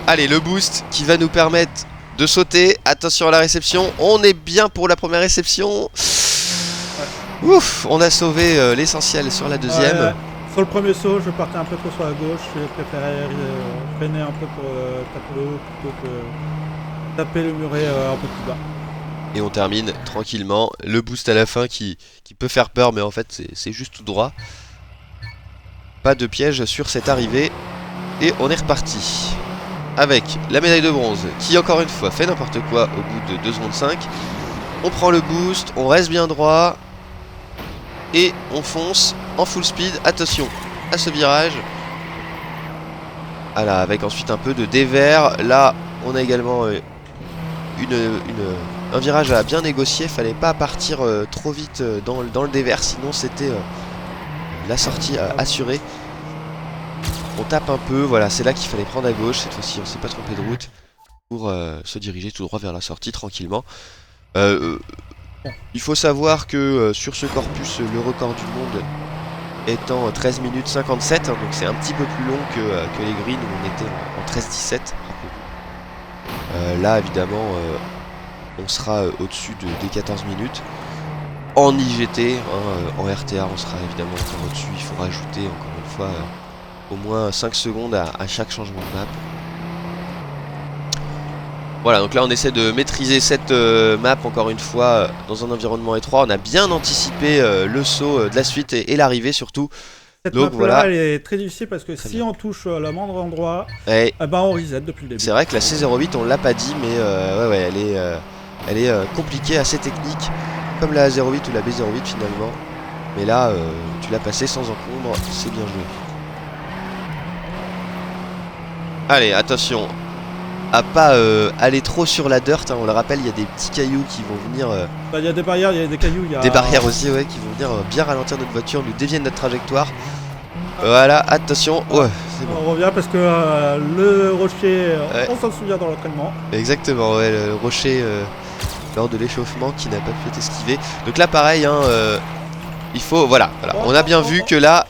Allez, le boost qui va nous permettre de sauter. Attention à la réception. On est bien pour la première réception. Ouais. Ouf, on a sauvé l'essentiel sur la deuxième. Ouais. Sur le premier saut, je partais un peu trop sur la gauche. Je préférais freiner un peu pour taper le haut plutôt que taper le muret un peu plus bas. Et on termine tranquillement. Le boost à la fin qui peut faire peur, mais en fait c'est juste tout droit. Pas de piège sur cette arrivée. Et on est reparti. Avec la médaille de bronze qui encore une fois fait n'importe quoi au bout de 2 secondes 5. On prend le boost, on reste bien droit. Et on fonce en full speed. Attention à ce virage. Voilà, avec ensuite un peu de dévers. Là on a également un virage à bien négocier. Fallait pas partir trop vite dans le dévers, sinon c'était la sortie assurée. On tape un peu, voilà, c'est là qu'il fallait prendre à gauche. Cette fois-ci on s'est pas trompé de route pour se diriger tout droit vers la sortie tranquillement. Il faut savoir que sur ce corpus, le record du monde étant 13 minutes 57, hein, donc c'est un petit peu plus long que les greens où on était en 13-17. Là évidemment on sera au-dessus des 14 minutes. En IGT, hein, en RTA on sera évidemment encore au-dessus. Il faut rajouter encore une fois au moins 5 secondes à chaque changement de map. Voilà, donc là on essaie de maîtriser cette map encore une fois dans un environnement étroit. On a bien anticipé le saut de la suite et l'arrivée surtout. Cette donc map voilà. Là, elle est très difficile parce que très si bien. On touche le moindre endroit, eh ben on reset depuis le début. C'est vrai que la C08 on l'a pas dit, mais ouais, elle est compliquée, assez technique, comme la A08 ou la B08 finalement. Mais là tu l'as passé sans encombre, c'est bien joué. Allez, attention à pas aller trop sur la dirt, hein. On le rappelle, il y a des petits cailloux qui vont venir... il y a des barrières, il y a des cailloux, il y a... Des barrières aussi, ouais, qui vont venir bien ralentir notre voiture, nous dévier de notre trajectoire. Voilà, attention, ouais, c'est bon. On revient parce que le rocher, ouais. On s'en souvient dans l'entraînement. Exactement, ouais, le rocher lors de l'échauffement qui n'a pas pu être esquivé. Donc là pareil, hein, il faut... Voilà, on a bien vu que là...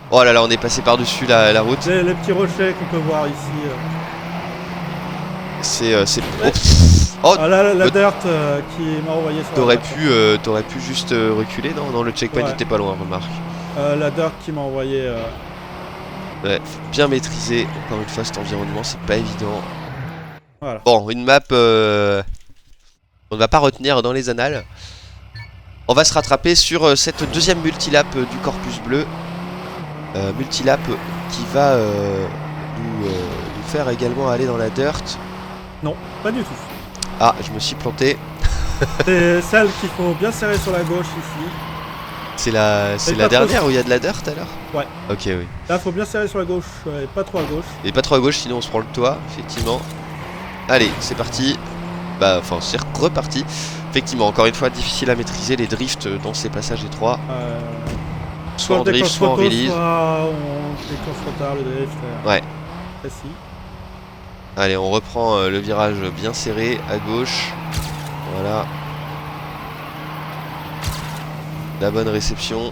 Oh là là, on est passé par-dessus la route. Les petits rochers qu'on peut voir ici... C'est oh, la dirt qui m'a envoyé sur t'aurais pu juste reculer, non, le checkpoint était pas loin, remarque. La dirt qui m'a envoyé ouais, faut bien maîtriser encore une fois cet environnement, c'est pas évident. Voilà. Bon, une map on ne va pas retenir dans les annales. On va se rattraper sur cette deuxième multilap du corpus bleu. Multilap qui va nous faire également aller dans la dirt. Non, pas du tout. Ah, je me suis planté. C'est celle qu'il faut bien serrer sur la gauche ici. C'est la dernière où il y a de la dirt alors? Ouais. Ok, oui. Là, faut bien serrer sur la gauche et pas trop à gauche. Et pas trop à gauche, sinon on se prend le toit, effectivement. Allez, c'est parti. Bah, enfin, c'est reparti. Effectivement, encore une fois, difficile à maîtriser les drifts dans ces passages étroits. Soit en drift, soit en release. Soit on déclenche trop tard le drift. Ouais. Précis. Allez, on reprend le virage bien serré à gauche. Voilà. La bonne réception.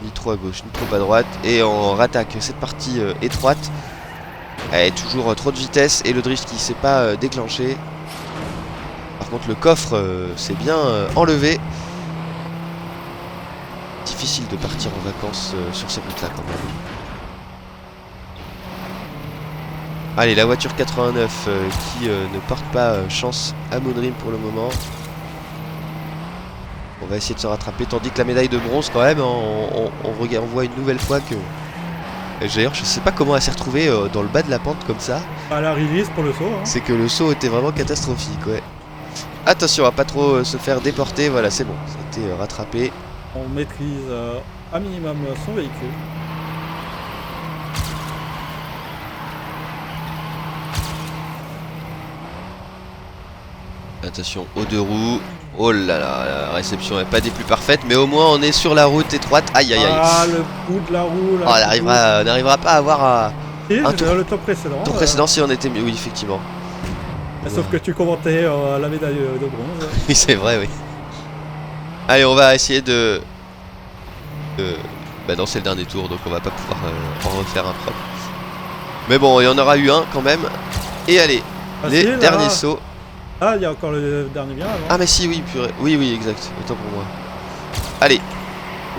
Ni trop à gauche, ni trop à droite. Et on rattaque cette partie étroite. Allez, toujours trop de vitesse et le drift qui ne s'est pas déclenché. Par contre, le coffre s'est bien enlevé. Difficile de partir en vacances sur ces routes-là quand même. Allez, la voiture 89 qui ne porte pas chance à Moonrim pour le moment. On va essayer de se rattraper, tandis que la médaille de bronze quand même, on voit une nouvelle fois que... D'ailleurs, je sais pas comment elle s'est retrouvée dans le bas de la pente comme ça. À la release pour le saut. Hein. C'est que le saut était vraiment catastrophique, ouais. Attention à pas trop se faire déporter, voilà, c'est bon, c'était rattrapé. On maîtrise à minimum son véhicule. Attention aux deux roues. Oh là là, la réception n'est pas des plus parfaites, mais au moins on est sur la route étroite. Aïe aïe aïe. Ah, le bout de la roue là. Oh, on n'arrivera pas à avoir un tour, le tour précédent. Tour précédent si on était mieux, oui, effectivement. Sauf que tu commentais la médaille de bronze. Oui, c'est vrai, oui. Allez, on va essayer de... Bah non, c'est le dernier tour, donc on va pas pouvoir en refaire un propre. Mais bon, il y en aura eu un quand même. Et allez, les derniers sauts. Ah, il y a encore le dernier bien avant. Ah mais si, oui, purée. Oui, oui, exact. Autant pour moi. Allez.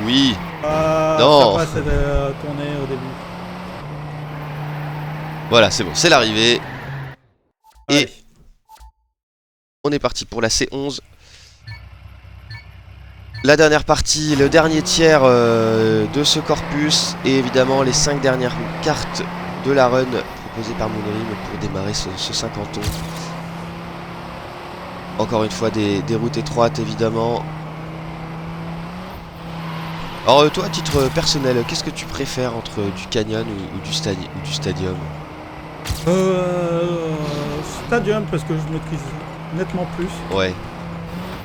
Oui. Non. Ça passe de tourner au début. Voilà, c'est bon, c'est l'arrivée. Et on est parti pour la C11. La dernière partie, le dernier tiers de ce corpus. Et évidemment les 5 dernières cartes de la run proposées par Moonrim pour démarrer ce 50 ans. Encore une fois des routes étroites évidemment. Alors toi à titre personnel, qu'est-ce que tu préfères entre du canyon ou du stadium? Stadium parce que je maîtrise nettement plus. Ouais.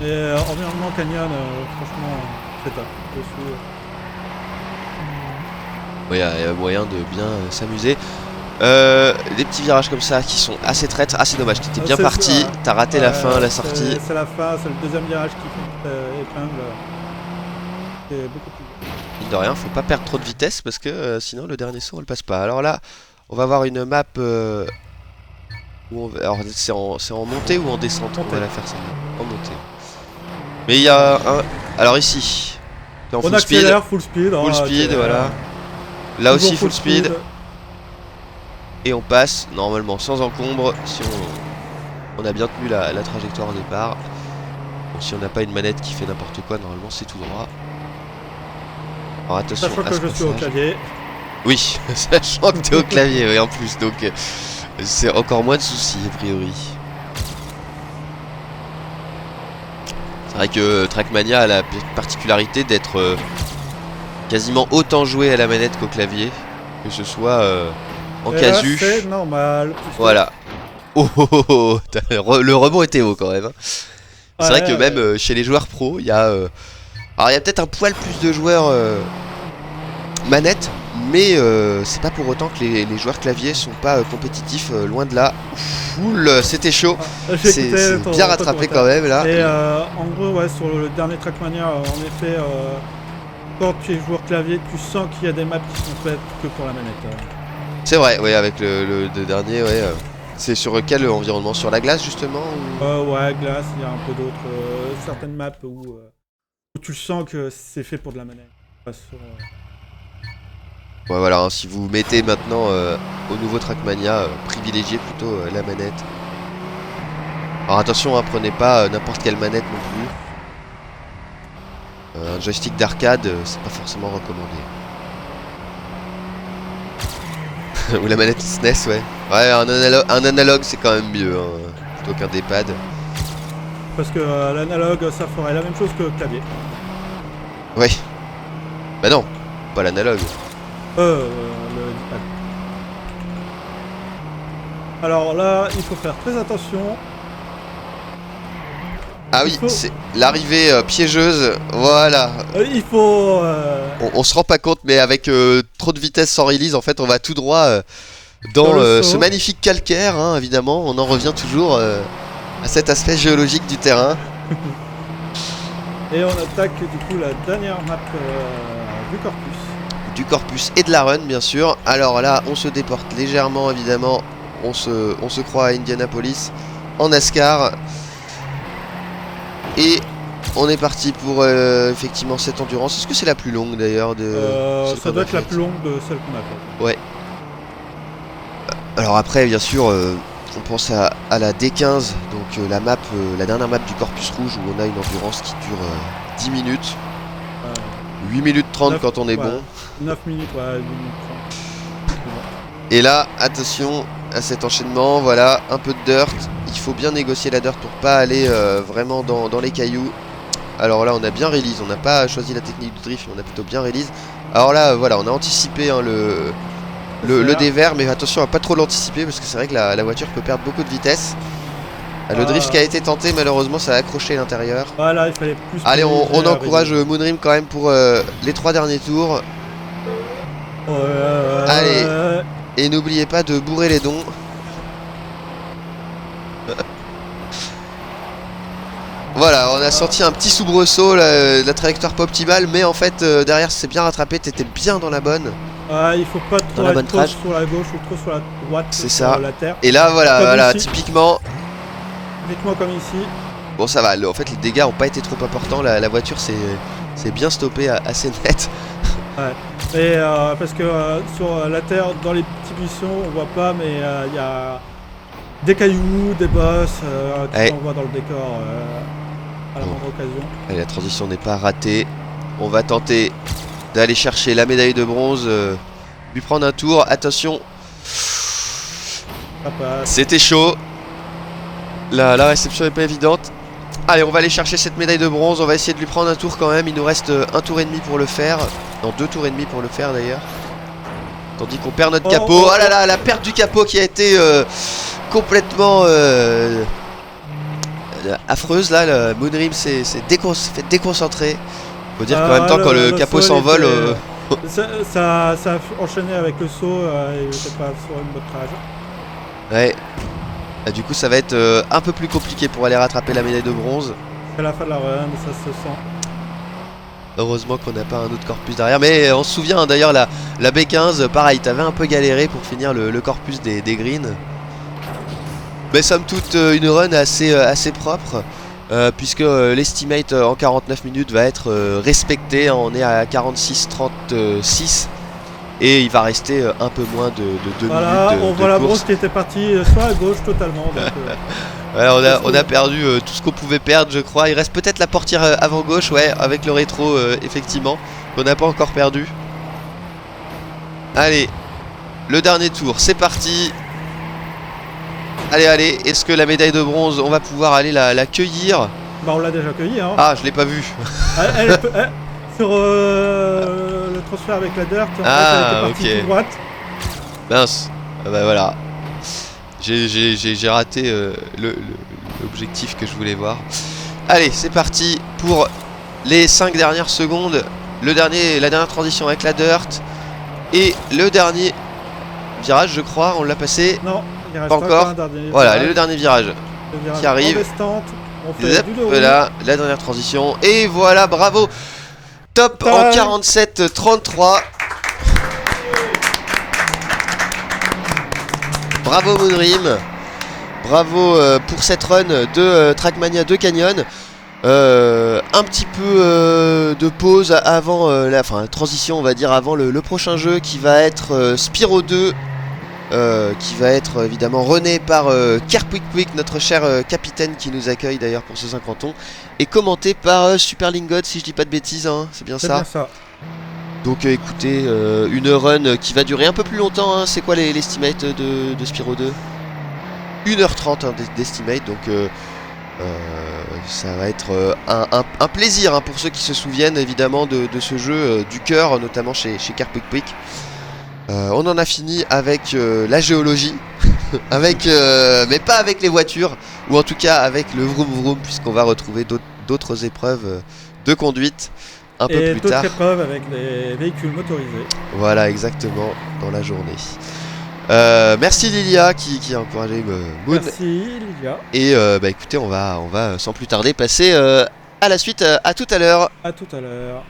Et environnement canyon, franchement c'est top. Oui, il y a moyen de bien s'amuser. Des petits virages comme ça qui sont assez traîtres. Ah c'est dommage, t'étais bien parti, t'as raté la fin, la sortie. C'est la fin, c'est le deuxième virage qui fait épingle. C'est beaucoup plus... Mine de rien, faut pas perdre trop de vitesse parce que sinon le dernier saut on le passe pas. Alors là, on va avoir une map où alors c'est en montée ou en descente? On va la faire ça en montée. Mais il y a un... Alors ici, on full accélère, speed. Full speed, voilà. Là aussi full speed. Et on passe normalement sans encombre si on a bien tenu la trajectoire au départ. Bon, si on n'a pas une manette qui fait n'importe quoi, normalement c'est tout droit. Alors attention sachant que je suis au clavier. Oui, sachant que tu es au clavier, oui, en plus, donc c'est encore moins de soucis a priori. C'est vrai que Trackmania a la particularité d'être quasiment autant joué à la manette qu'au clavier, que ce soit en casu. C'est normal. Voilà. Oh, oh, oh, oh. Le rebond était haut quand même. C'est vrai que même chez les joueurs pros, il y a... alors il y a peut-être un poil plus de joueurs manette, mais c'est pas pour autant que les joueurs clavier sont pas compétitifs, loin de là. Ouf, c'était chaud. C'est bien rattrapé quand même là. Et en gros, ouais, sur le dernier Trackmania, en effet, quand tu es joueur clavier, tu sens qu'il y a des maps qui sont faites que pour la manette. C'est vrai, oui, avec le dernier, ouais. C'est sur quel environnement? Sur la glace justement ou... Ouais, glace, il y a un peu d'autres. Certaines maps où tu sens que c'est fait pour de la manette. Ouais, voilà, hein, si vous mettez maintenant au nouveau Trackmania, privilégiez plutôt la manette. Alors attention, hein, prenez pas n'importe quelle manette non plus. Un joystick d'arcade, c'est pas forcément recommandé. Ou la manette SNES, ouais. Ouais, un analogue c'est quand même mieux, hein, plutôt qu'un D-pad. Parce que l'analogue, ça ferait la même chose que le clavier. Ouais. Bah non, pas l'analogue. Le D-pad. Alors là, il faut faire très attention. Ah oui, c'est l'arrivée piégeuse, voilà. Il faut... On se rend pas compte, mais avec trop de vitesse sans release, en fait, on va tout droit dans ce magnifique calcaire, hein, évidemment. On en revient toujours à cet aspect géologique du terrain. Et on attaque du coup la dernière map du corpus. Du corpus et de la run, bien sûr. Alors là, on se déporte légèrement, évidemment. On se croit à Indianapolis en NASCAR. Et on est parti pour effectivement cette endurance. Est-ce que c'est la plus longue d'ailleurs de ça doit être la plus longue de celle qu'on a faite. Ouais. Alors après, bien sûr, on pense à la D15, donc la map, la dernière map du Corpus Rouge, où on a une endurance qui dure 10 minutes. 8 minutes 30 9, quand on est bon. 9 minutes, ouais, 8 minutes 30. Et là, attention à cet enchaînement, voilà, un peu de dirt. Il faut bien négocier la dirt pour pas aller vraiment dans les cailloux. Alors là, on a bien release, on n'a pas choisi la technique du drift, mais on a plutôt bien release. Alors là, voilà, on a anticipé hein, le dévers, mais attention à pas trop l'anticiper, parce que c'est vrai que la voiture peut perdre beaucoup de vitesse. Le drift qui a été tenté, malheureusement, ça a accroché l'intérieur. Voilà, il fallait plus. Allez, on encourage Moonrim quand même pour les 3 derniers tours. Allez, et n'oubliez pas de bourrer les dons. Voilà, on a senti un petit soubresaut, la trajectoire pas optimale, mais en fait derrière c'est bien rattrapé, t'étais bien dans la bonne. Il faut pas trop être trop sur la gauche ou trop sur la droite, c'est ça. La terre. Et là voilà, typiquement. Typiquement comme ici. Bon ça va, en fait les dégâts ont pas été trop importants, la voiture c'est bien stoppé assez net. Ouais, et parce que sur la terre, dans les petits buissons, on voit pas, mais il y a des cailloux, des bosses qu'on voit dans le décor à la moindre occasion. Allez, la transition n'est pas ratée. On va tenter d'aller chercher la médaille de bronze, lui prendre un tour. Attention, c'était chaud. La réception n'est pas évidente. Allez, on va aller chercher cette médaille de bronze. On va essayer de lui prendre un tour quand même. Il nous reste un tour et demi pour le faire. Non, 2 tours et demi pour le faire d'ailleurs. Tandis qu'on perd notre capot. Oh là là, la perte du capot qui a été complètement affreuse là. Le Moonrim s'est fait déconcentrer. Faut dire qu'en même temps, quand le capot s'envole. Ça a enchaîné avec le saut. Il n'était pas sur une bonne trajectoire. Ouais. Du coup ça va être un peu plus compliqué pour aller rattraper la médaille de bronze. C'est la fin de la run, ça se sent. Heureusement qu'on n'a pas un autre corpus derrière. Mais on se souvient hein, d'ailleurs la B15, pareil, t'avais un peu galéré pour finir le corpus des greens. Mais somme toute une run assez propre. Puisque l'estimate en 49 minutes va être respecté. On est à 46-36. Et il va rester un peu moins de 2 minutes on voit la bronze qui était partie soit à gauche totalement. Donc, ouais, on a perdu tout ce qu'on pouvait perdre, je crois. Il reste peut-être la portière avant gauche, ouais, avec le rétro, effectivement, qu'on n'a pas encore perdu. Allez, le dernier tour, c'est parti. Allez, est-ce que la médaille de bronze, on va pouvoir aller la cueillir? Bah on l'a déjà cueillie hein. Ah, je l'ai pas vu. Sur le transfert avec la dirt, elle était partie tout droite. Mince, bah voilà. J'ai raté l'objectif que je voulais voir. Allez, c'est parti pour les 5 dernières secondes. La dernière transition avec la dirt. Et le dernier virage, je crois, on l'a passé. Non, il reste pas encore. Un dernier voilà, virage. le dernier virage qui arrive. On fait du voilà, la dernière transition. Et voilà, bravo. Top en 47-33. Bravo Moonrim. Bravo pour cette run de Trackmania 2 Canyon. Un petit peu de pause avant la transition, on va dire, avant le prochain jeu qui va être Spyro 2. Qui va être évidemment runné par Kerpwick, notre cher capitaine qui nous accueille d'ailleurs pour ce 50 ans, et commenté par Super Lingod, si je dis pas de bêtises, hein, c'est bien ça. Donc écoutez, une run qui va durer un peu plus longtemps, hein. C'est quoi l'estimate de Spyro 2? 1h30 hein, d'estimate, donc ça va être un plaisir hein, pour ceux qui se souviennent évidemment de ce jeu du cœur, notamment chez Kerpwick. On en a fini avec la géologie, mais pas avec les voitures, ou en tout cas avec le vroom vroom, puisqu'on va retrouver d'autres épreuves de conduite un peu plus tard. Et d'autres épreuves avec les véhicules motorisés. Voilà, exactement, dans la journée. Merci Lilia qui a encouragé Moon. Merci Lilia. Et écoutez, on va sans plus tarder passer à la suite. À tout à l'heure. À tout à l'heure.